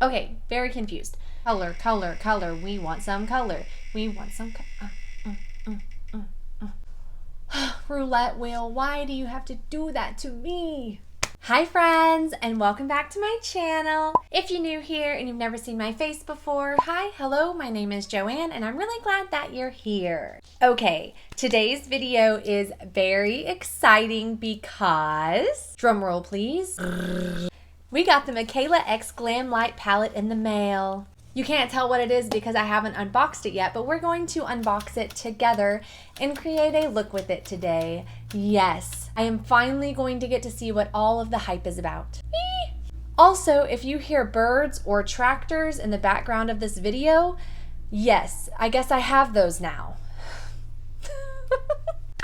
Okay, very confused. Color, color, color. We want some color. We want some roulette wheel, why do you have to do that to me? Hi friends, and welcome back to my channel. If you're new here and you've never seen my face before, hi, hello, my name is Joanne and I'm really glad that you're here. Okay, today's video is very exciting because, drumroll please, we got the MikaylaXGlamlite Palette in the mail. You can't tell what it is because I haven't unboxed it yet, but we're going to unbox it together and create a look with it today. Yes, I am finally going to get to see what all of the hype is about. Whee! Also, if you hear birds or tractors in the background of this video, yes, I guess I have those now.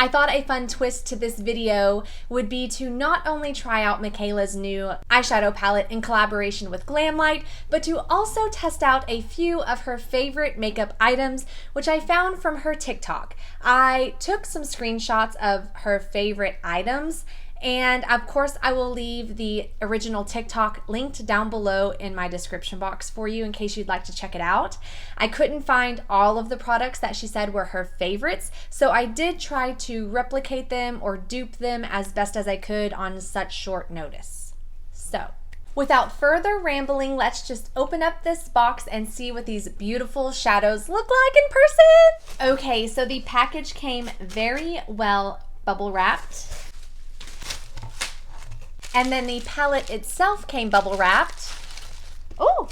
I thought a fun twist to this video would be to not only try out Mikayla's new eyeshadow palette in collaboration with Glamlite, but to also test out a few of her favorite makeup items, which I found from her TikTok. I took some screenshots of her favorite items, and of course I will leave the original TikTok linked down below in my description box for you in case you'd like to check it out. I couldn't find all of the products that she said were her favorites, so I did try to replicate them or dupe them as best as I could on such short notice. So, without further rambling, let's just open up this box and see what these beautiful shadows look like in person. Okay, so the package came very well bubble wrapped. And then the palette itself came bubble wrapped. Oh!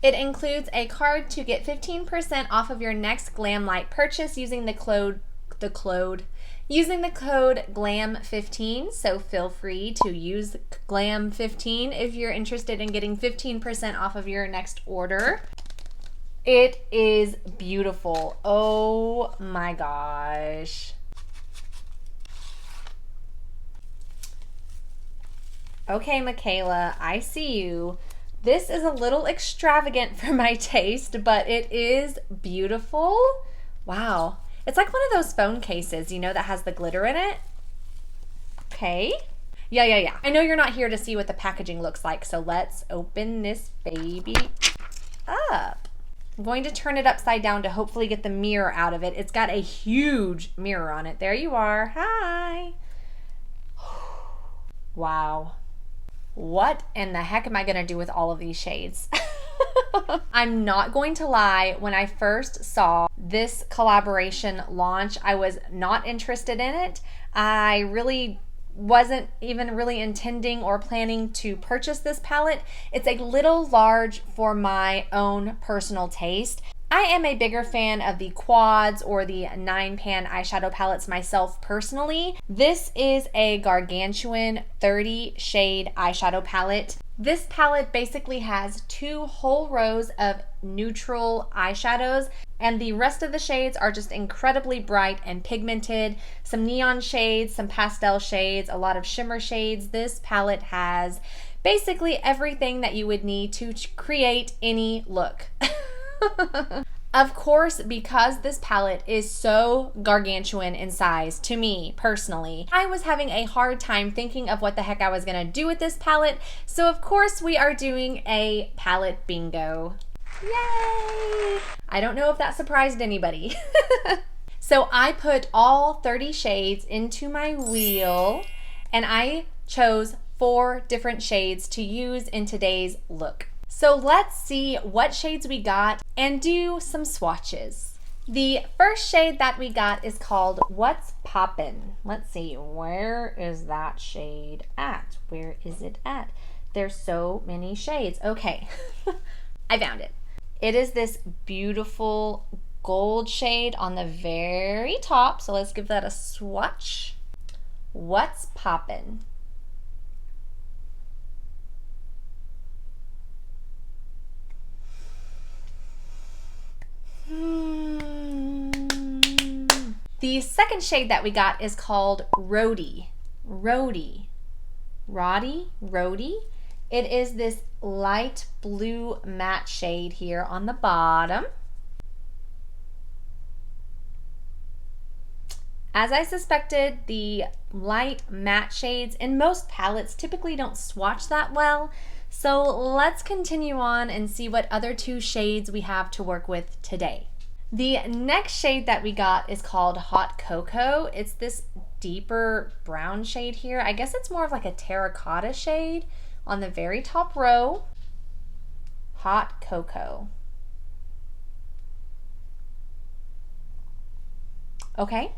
It includes a card to get 15% off of your next Glamlite purchase using the code GLAM15. So feel free to use GLAM15 if you're interested in getting 15% off of your next order. It is beautiful. Oh my gosh. Okay, Mikayla, I see you. This is a little extravagant for my taste, but it is beautiful. Wow. It's like one of those phone cases, you know, that has the glitter in it. Okay. Yeah. I know you're not here to see what the packaging looks like, so let's open this baby up. I'm going to turn it upside down to hopefully get the mirror out of it. It's got a huge mirror on it. There you are. Hi. Wow. What in the heck am I gonna do with all of these shades? I'm not going to lie, when I first saw this collaboration launch, I was not interested in it. I really wasn't even really intending or planning to purchase this palette. It's a little large for my own personal taste. I am a bigger fan of the quads or the 9-pan eyeshadow palettes myself personally. This is a gargantuan 30 shade eyeshadow palette. This palette basically has 2 whole rows of neutral eyeshadows, and the rest of the shades are just incredibly bright and pigmented. Some neon shades, some pastel shades, a lot of shimmer shades. This palette has basically everything that you would need to create any look. Of course, because this palette is so gargantuan in size to me personally, I was having a hard time thinking of what the heck I was gonna do with this palette, so of course we are doing a palette bingo. Yay! I don't know if that surprised anybody. So I put all 30 shades into my wheel and I chose 4 different shades to use in today's look. So let's see what shades we got and do some swatches. The first shade that we got is called What's Poppin'. Let's see, where is that shade at? Where is it at? There's so many shades. Okay, I found it. It is this beautiful gold shade on the very top. So let's give that a swatch. What's Poppin'? The second shade that we got is called Rhody. Rhody. It is this light blue matte shade here on the bottom. As I suspected, the light matte shades in most palettes typically don't swatch that well, So let's continue on and see what other two shades we have to work with today. The next shade that we got is called Hot Cocoa. It's this deeper brown shade here. I guess it's more of like a terracotta shade on the very top row. Hot Cocoa. Okay.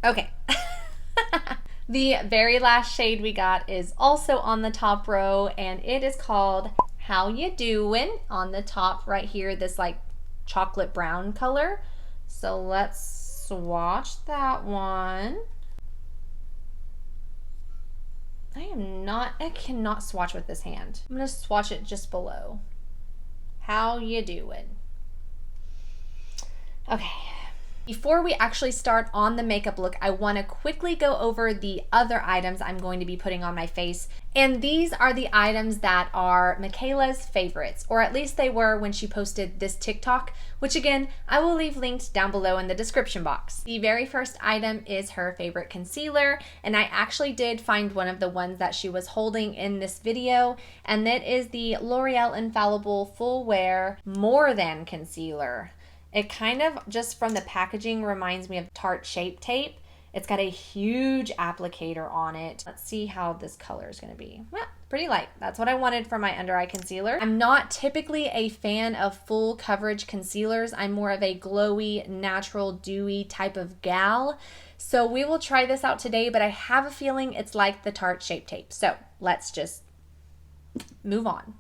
Okay. The very last shade we got is also on the top row, and it is called How You Doin' on the top right here, this like chocolate brown color. So let's swatch that one. I cannot swatch with this hand. I'm gonna swatch it just below. How you doing? Okay. Before we actually start on the makeup look, I want to quickly go over the other items I'm going to be putting on my face. And these are the items that are Mikayla's favorites, or at least they were when she posted this TikTok, which again, I will leave linked down below in the description box. The very first item is her favorite concealer, and I actually did find one of the ones that she was holding in this video, and that is the L'Oreal Infallible Full Wear More Than Concealer. It kind of, just from the packaging, reminds me of Tarte Shape Tape. It's got a huge applicator on it. Let's see how this color is going to be. Well, pretty light. That's what I wanted for my under eye concealer. I'm not typically a fan of full coverage concealers. I'm more of a glowy, natural, dewy type of gal. So we will try this out today, but I have a feeling it's like the Tarte Shape Tape. So let's just move on.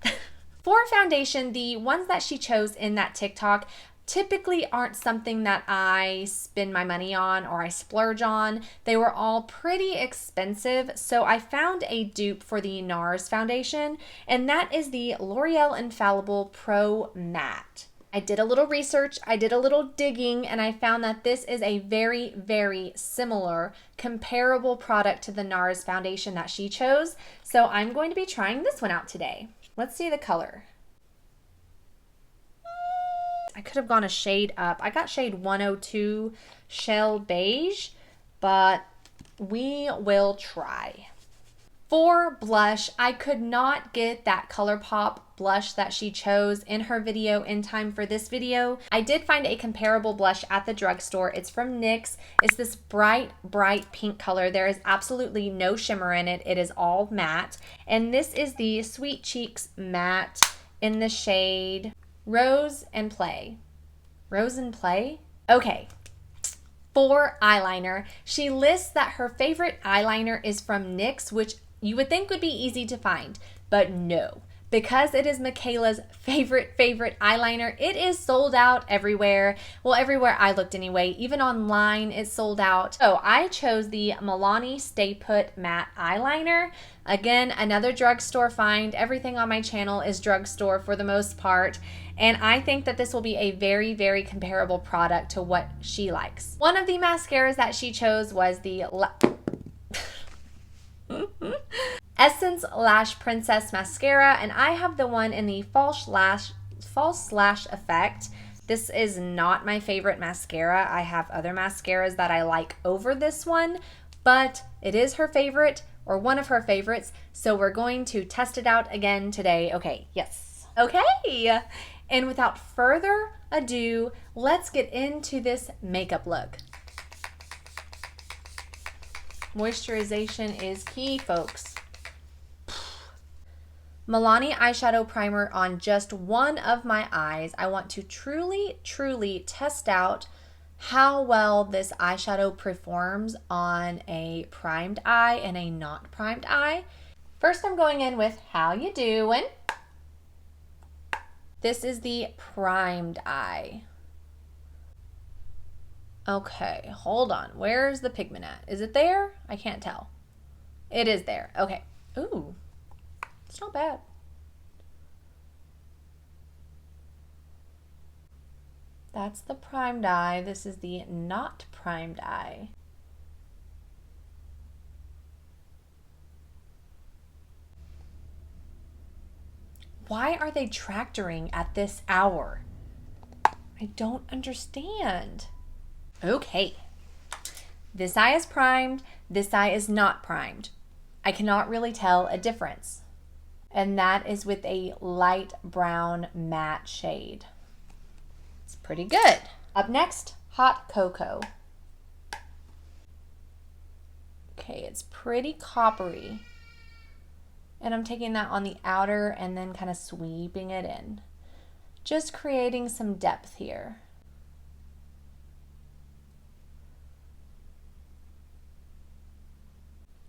For foundation, the ones that she chose in that TikTok typically aren't something that I spend my money on or I splurge on. They were all pretty expensive, so I found a dupe for the NARS foundation, and that is the L'Oreal Infallible Pro Matte. I did a little research, I did a little digging, and I found that this is a very, very similar, comparable product to the NARS foundation that she chose, so I'm going to be trying this one out today. Let's see the color. I could have gone a shade up. I got shade 102 Shell Beige, but we will try. For blush, I could not get that ColourPop blush that she chose in her video in time for this video. I did find a comparable blush at the drugstore. It's from NYX. It's this bright, bright pink color. There is absolutely no shimmer in it. It is all matte. And this is the Sweet Cheeks Matte in the shade Rose and Play. Rose and Play? Okay. For eyeliner, she lists that her favorite eyeliner is from NYX, which you would think would be easy to find, but no. Because it is Mikayla's favorite eyeliner, it is sold out everywhere. Well, everywhere I looked anyway. Even online, it's sold out. So I chose the Milani Stay Put Matte Eyeliner. Again, another drugstore find. Everything on my channel is drugstore for the most part. And I think that this will be a very, very comparable product to what she likes. One of the mascaras that she chose was the Essence Lash Princess Mascara, and I have the one in the False Lash Effect. This is not my favorite mascara. I have other mascaras that I like over this one, but it is her favorite, or one of her favorites, so we're going to test it out again today. Okay, yes. Okay, and without further ado, let's get into this makeup look. Moisturization is key, folks. Milani eyeshadow primer on just one of my eyes. I want to truly, truly test out how well this eyeshadow performs on a primed eye and a not primed eye. First, I'm going in with How You Doin'. This is the primed eye. Okay, hold on. Where's the pigment at? Is it there? I can't tell. It is there. Okay. Ooh. It's not bad. That's the primed eye. This is the not primed eye. Why are they tractoring at this hour? I don't understand. Okay. This eye is primed. This eye is not primed. I cannot really tell a difference. And that is with a light brown matte shade. It's pretty good. Up next, Hot Cocoa. Okay, it's pretty coppery. And I'm taking that on the outer and then kind of sweeping it in. Just creating some depth here.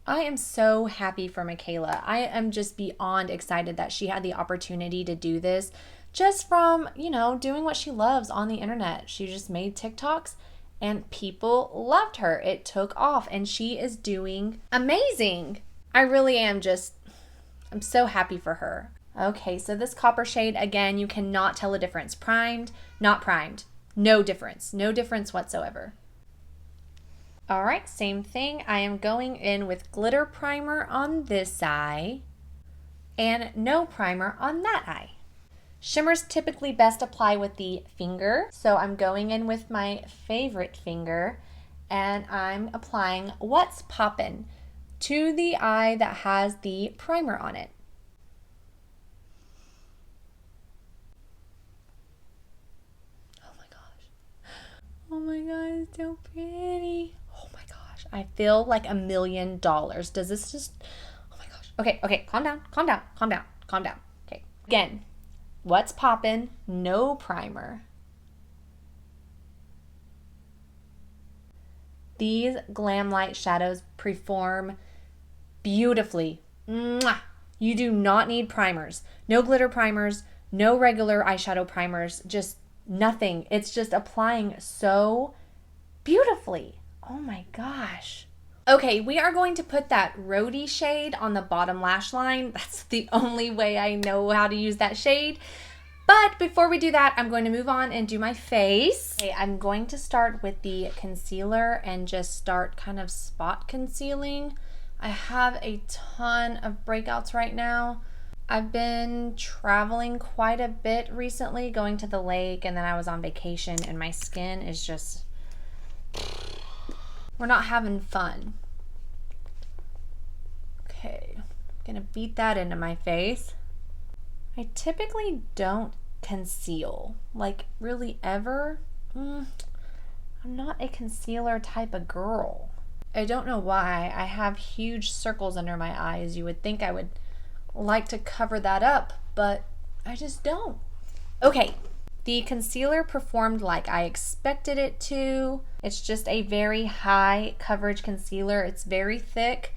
I am so happy for Mikayla. I am just beyond excited that she had the opportunity to do this just from, doing what she loves on the internet. She just made TikToks and people loved her. It took off and she is doing amazing. I really am I'm so happy for her. Okay, so this copper shade, again, you cannot tell a difference. Primed, not primed. No difference. No difference whatsoever. All right, same thing. I am going in with glitter primer on this eye and no primer on that eye. Shimmers typically best apply with the finger. So I'm going in with my favorite finger and I'm applying What's Poppin' to the eye that has the primer on it. Oh my gosh. Oh my God, it's so pretty. Oh my gosh, I feel like $1 million. Does this just, oh my gosh. Okay, calm down. Okay, again, What's Poppin', no primer. These Glamlite shadows perform beautifully. Mwah! You do not need primers. No glitter primers, no regular eyeshadow primers, just nothing. It's just applying so beautifully. Oh my gosh. Okay, we are going to put that Rhody shade on the bottom lash line. That's the only way I know how to use that shade. But before we do that, I'm going to move on and do my face. Okay, I'm going to start with the concealer and just start kind of spot concealing. I have a ton of breakouts right now. I've been traveling quite a bit recently, going to the lake, and then I was on vacation, and my skin is just, we're not having fun. Okay, I'm gonna beat that into my face. I typically don't conceal, like really ever. I'm not a concealer type of girl. I don't know why. I have huge circles under my eyes. You would think I would like to cover that up, but I just don't. Okay, the concealer performed like I expected it to. It's just a very high coverage concealer. It's very thick.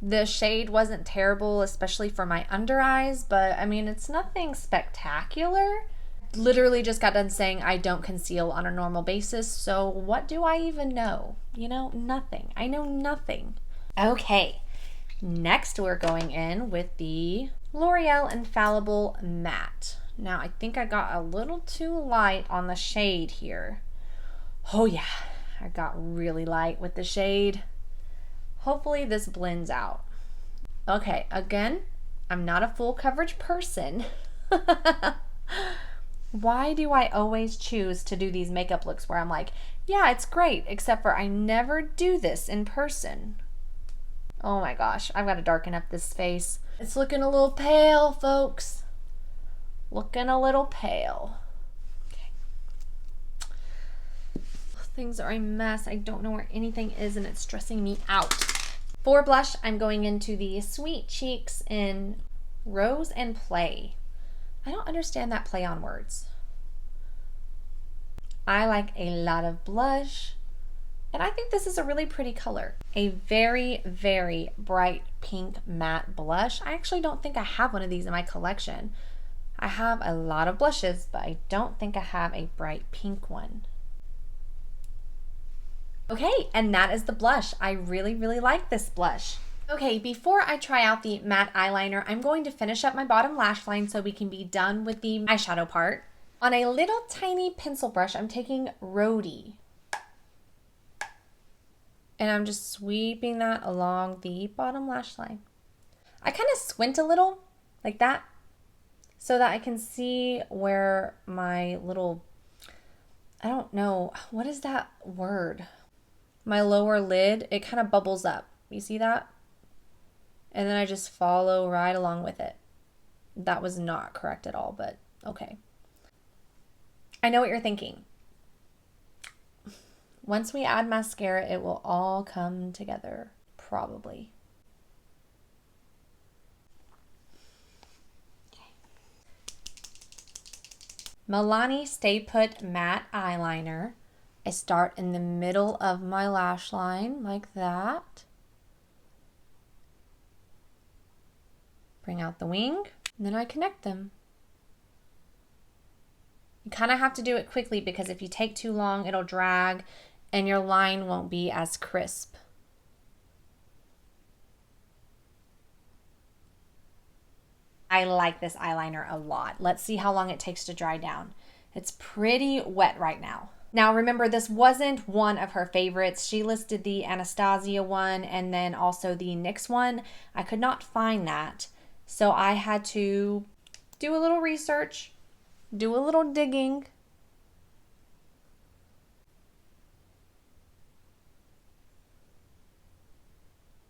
The shade wasn't terrible, especially for my under eyes, but I mean, it's nothing spectacular. Literally just got done saying I don't conceal on a normal basis, so what do I even know? Nothing. I know nothing. Okay, next we're going in with the L'Oreal Infallible Matte. Now, I think I got a little too light on the shade here. Oh yeah, I got really light with the shade. Hopefully this blends out. Okay, again, I'm not a full coverage person. Why do I always choose to do these makeup looks where I'm like, yeah, it's great, except for I never do this in person? Oh my gosh, I've got to darken up this face. It's looking a little pale, folks. Looking a little pale. Okay. Things are a mess. I don't know where anything is and it's stressing me out. For blush, I'm going into the Sweet Cheeks in Rose and Play. I don't understand that play on words. I like a lot of blush, and I think this is a really pretty color. A very, very bright pink matte blush. I actually don't think I have one of these in my collection. I have a lot of blushes, but I don't think I have a bright pink one. Okay, and that is the blush. I really, really like this blush. Okay, before I try out the matte eyeliner, I'm going to finish up my bottom lash line so we can be done with the eyeshadow part. On a little tiny pencil brush, I'm taking Rhody. And I'm just sweeping that along the bottom lash line. I kind of squint a little, like that, so that I can see where my little, I don't know, what is that word? My lower lid, it kind of bubbles up. You see that? and then I just follow right along with it. That was not correct at all, but okay. I know what you're thinking. Once we add mascara, it will all come together, probably. Milani Stay Put Matte Eyeliner. I start in the middle of my lash line like that. Bring out the wing, and then I connect them. You kind of have to do it quickly because if you take too long, it'll drag and your line won't be as crisp. I like this eyeliner a lot. Let's see how long it takes to dry down. It's pretty wet right now. Now remember, this wasn't one of her favorites. She listed the Anastasia one and then also the NYX one. I could not find that. So I had to do a little research, do a little digging.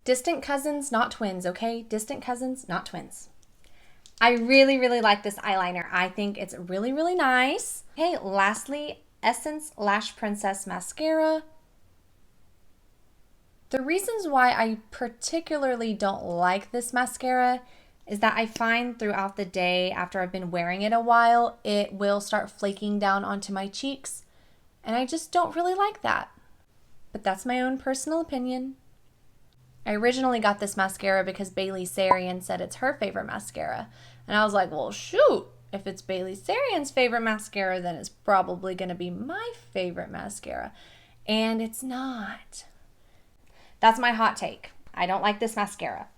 Distant cousins, not twins, okay? Distant cousins, not twins. I really, really like this eyeliner. I think it's really, really nice. Okay, lastly, Essence Lash Princess Mascara. The reasons why I particularly don't like this mascara is that I find throughout the day, after I've been wearing it a while, it will start flaking down onto my cheeks, and I just don't really like that. But that's my own personal opinion. I originally got this mascara because Bailey Sarian said it's her favorite mascara. And I was like, well, shoot, if it's Bailey Sarian's favorite mascara, then it's probably going to be my favorite mascara. And it's not. That's my hot take. I don't like this mascara.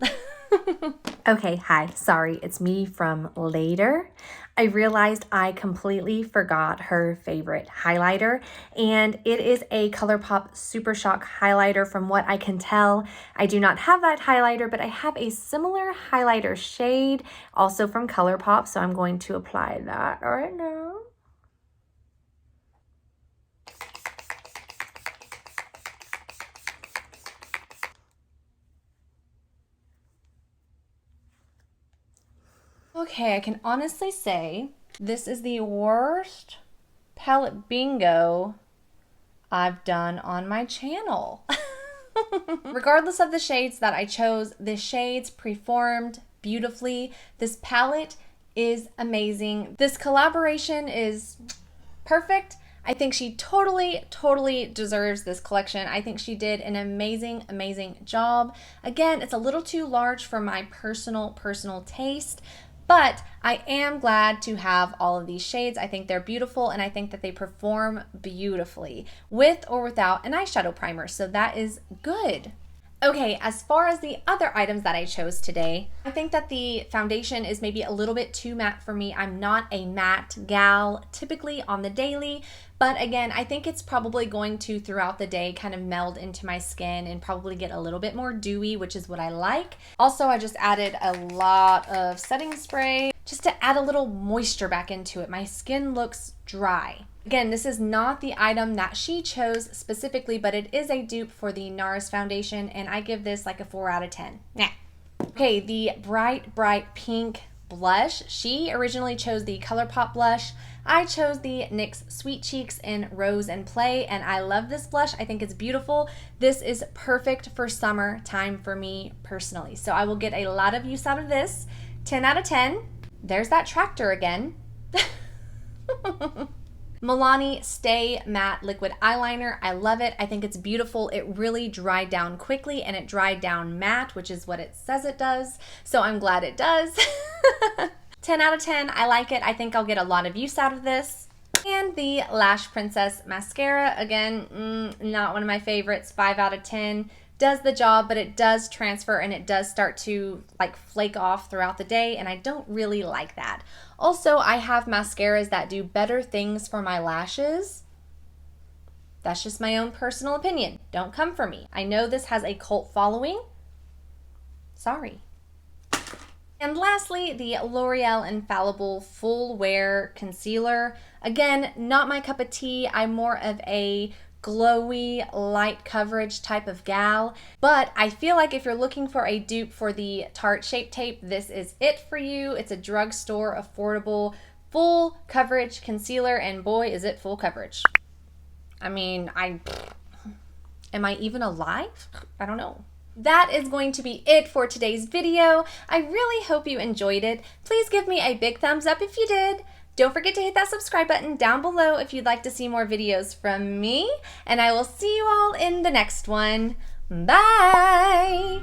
Okay, hi, sorry, it's me from later. I realized I completely forgot her favorite highlighter, and it is a ColourPop Super Shock highlighter. From what I can tell, I do not have that highlighter, but I have a similar highlighter shade, also from ColourPop, so I'm going to apply that right now. Okay, I can honestly say this is the worst palette bingo I've done on my channel. Regardless of the shades that I chose, the shades performed beautifully. This palette is amazing. This collaboration is perfect. I think she totally deserves this collection. I think she did an amazing job. Again, it's a little too large for my personal taste, but I am glad to have all of these shades. I think they're beautiful, and I think that they perform beautifully with or without an eyeshadow primer, so that is good. Okay, as far as the other items that I chose today, I think that the foundation is maybe a little bit too matte for me. I'm not a matte gal typically on the daily, but again, I think it's probably going to throughout the day kind of meld into my skin and probably get a little bit more dewy, which is what I like. Also, I just added a lot of setting spray just to add a little moisture back into it. My skin looks dry. Again, this is not the item that she chose specifically, but it is a dupe for the NARS foundation, and I give this like a 4 out of 10. Nah. Okay, the bright pink blush. She originally chose the ColourPop blush. I chose the NYX Sweet Cheeks in Rose and Play, and I love this blush. I think it's beautiful. This is perfect for summer time for me personally, so I will get a lot of use out of this. 10 out of 10. There's that tractor again. Milani Stay Matte Liquid Eyeliner. I love it. I think it's beautiful. It really dried down quickly, and it dried down matte, which is what it says it does. So I'm glad it does. 10 out of 10. I like it. I think I'll get a lot of use out of this. And the Lash Princess Mascara. Again, not one of my favorites. 5 out of 10. Does the job, but it does transfer and it does start to like flake off throughout the day, and I don't really like that. Also, I have mascaras that do better things for my lashes. That's just my own personal opinion. Don't come for me. I know this has a cult following. Sorry. And lastly, the L'Oreal Infallible Full Wear Concealer. Again, not my cup of tea. I'm more of a glowy, light coverage type of gal. But I feel like if you're looking for a dupe for the Tarte Shape Tape, this is it for you. It's a drugstore affordable full coverage concealer, and boy, is it full coverage. I mean, am I even alive? I don't know. That is going to be it for today's video. I really hope you enjoyed it. Please give me a big thumbs up if you did. Don't forget to hit that subscribe button down below if you'd like to see more videos from me. And I will see you all in the next one. Bye!